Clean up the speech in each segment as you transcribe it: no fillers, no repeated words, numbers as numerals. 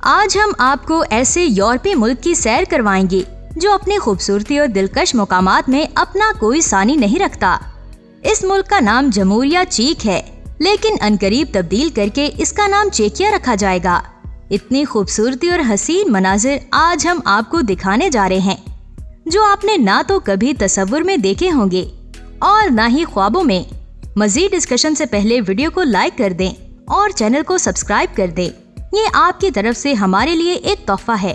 آج ہم آپ کو ایسے یورپی ملک کی سیر کروائیں گے جو اپنی خوبصورتی اور دلکش مقامات میں اپنا کوئی ثانی نہیں رکھتا۔ اس ملک کا نام جمہوریہ چیک ہے، لیکن عنقریب تبدیل کر کے اس کا نام چیکیا رکھا جائے گا۔ اتنی خوبصورتی اور حسین مناظر آج ہم آپ کو دکھانے جا رہے ہیں جو آپ نے نہ تو کبھی تصور میں دیکھے ہوں گے اور نہ ہی خوابوں میں۔ مزید ڈسکشن سے پہلے ویڈیو کو لائک کر دیں اور چینل کو سبسکرائب کر دیں۔ یہ آپ کی طرف سے ہمارے لیے ایک تحفہ ہے۔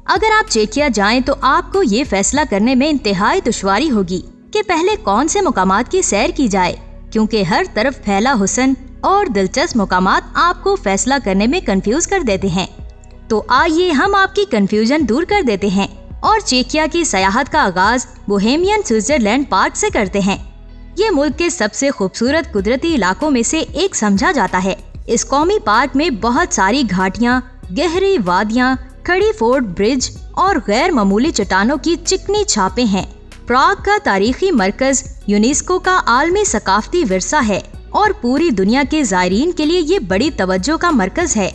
اگر آپ چیکیا جائیں تو آپ کو یہ فیصلہ کرنے میں انتہائی دشواری ہوگی کہ پہلے کون سے مقامات کی سیر کی جائے، کیونکہ ہر طرف پھیلا حسن اور دلچسپ مقامات آپ کو فیصلہ کرنے میں کنفیوز کر دیتے ہیں۔ تو آئیے ہم آپ کی کنفیوژن دور کر دیتے ہیں اور چیکیا کی سیاحت کا آغاز بوہیمین سوئٹزرلینڈ پارک سے کرتے ہیں۔ یہ ملک کے سب سے خوبصورت قدرتی علاقوں میں سے ایک سمجھا جاتا ہے۔ اس قومی پارک میں بہت ساری گھاٹیاں، گہری وادیاں، کھڑی فورٹ برج اور غیر معمولی چٹانوں کی چکنی چھاپیں ہیں۔ پراگ کا تاریخی مرکز یونیسکو کا عالمی ثقافتی ورثہ ہے اور پوری دنیا کے زائرین کے لیے یہ بڑی توجہ کا مرکز ہے۔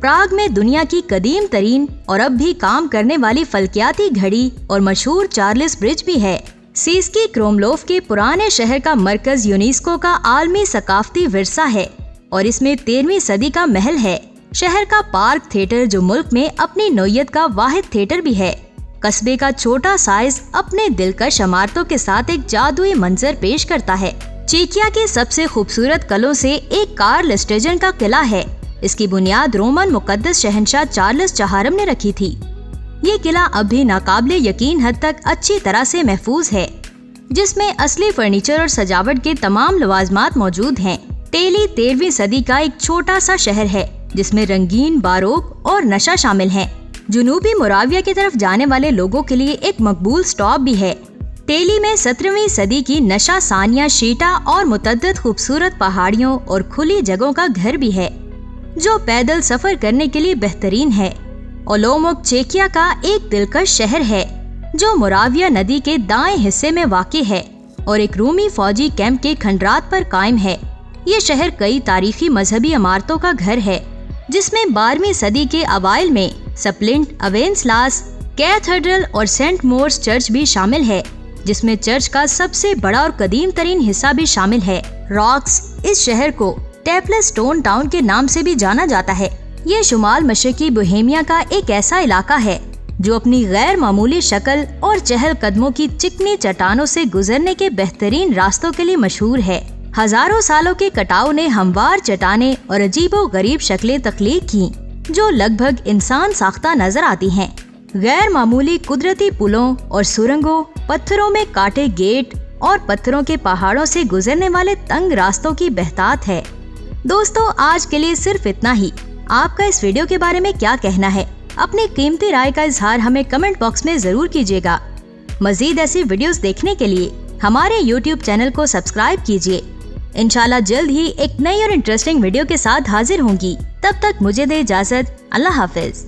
پراگ میں دنیا کی قدیم ترین اور اب بھی کام کرنے والی فلکیاتی گھڑی اور مشہور چارلس برج بھی ہے۔ سیسکی کروملوف کے پرانے شہر کا مرکز یونیسکو کا عالمی ثقافتی ورثہ ہے اور اس میں 13ویں صدی کا محل ہے۔ شہر کا پارک تھیٹر جو ملک میں اپنی نوعیت کا واحد تھیٹر بھی ہے۔ قصبے کا چھوٹا سائز اپنے دلکش عمارتوں کے ساتھ ایک جادوئی منظر پیش کرتا ہے۔ چیکیا کے سب سے خوبصورت قلعوں سے ایک کارل اسٹیجن کا قلعہ ہے۔ اس کی بنیاد رومن مقدس شہنشاہ چارلس چہارم نے رکھی تھی۔ یہ قلعہ اب بھی ناقابل یقین حد تک اچھی طرح سے محفوظ ہے، جس میں اصلی فرنیچر اور سجاوٹ کے تمام لوازمات موجود ہیں۔ ٹیلی 13ویں صدی کا ایک چھوٹا سا شہر ہے جس میں رنگین باروک اور نشہ شامل ہیں۔ جنوبی موراویہ کی طرف جانے والے لوگوں کے لیے ایک مقبول سٹاپ بھی ہے۔ ٹیلی میں 17ویں صدی کی نشہ ثانیہ شیٹا اور متعدد خوبصورت پہاڑیوں اور کھلی جگہوں کا گھر بھی ہے جو پیدل سفر کرنے کے لیے بہترین ہے۔ اولوموک چیکیا کا ایک دلکش شہر ہے جو موراویہ ندی کے دائیں حصے میں واقع ہے اور ایک رومی فوجی کیمپ کے کھنڈرات پر قائم ہے۔ یہ شہر کئی تاریخی مذہبی عمارتوں کا گھر ہے، جس میں 12ویں صدی کے اوائل میں سپلنٹ اوینسلاس کیتھیڈرل اور سینٹ مورس چرچ بھی شامل ہے، جس میں چرچ کا سب سے بڑا اور قدیم ترین حصہ بھی شامل ہے۔ راکس اس شہر کو ٹیپلس ٹون ٹاؤن کے نام سے بھی جانا جاتا ہے۔ یہ شمال مشرقی بوہیمیا کا ایک ایسا علاقہ ہے جو اپنی غیر معمولی شکل اور چہل قدموں کی چکنی چٹانوں سے گزرنے کے بہترین راستوں کے لیے مشہور ہے۔ ہزاروں سالوں کے کٹاؤ نے ہموار چٹانیں اور عجیب و غریب شکلیں تخلیق کی جو لگ بھگ انسان ساختہ نظر آتی ہیں۔ غیر معمولی قدرتی پلوں اور سرنگوں، پتھروں میں کاٹے گیٹ اور پتھروں کے پہاڑوں سے گزرنے والے تنگ راستوں کی بہتات ہے۔ دوستو، آج کے لیے صرف اتنا ہی۔ آپ کا اس ویڈیو کے بارے میں کیا کہنا ہے؟ اپنی قیمتی رائے کا اظہار ہمیں کمنٹ باکس میں ضرور کیجیے گا۔ مزید ایسی ویڈیوز دیکھنے کے لیے ہمارے YouTube چینل کو سبسکرائب کیجیے۔ انشاءاللہ جلد ہی ایک نئی اور انٹرسٹنگ ویڈیو کے ساتھ حاضر ہوں گی۔ تب تک مجھے دے اجازت۔ اللہ حافظ۔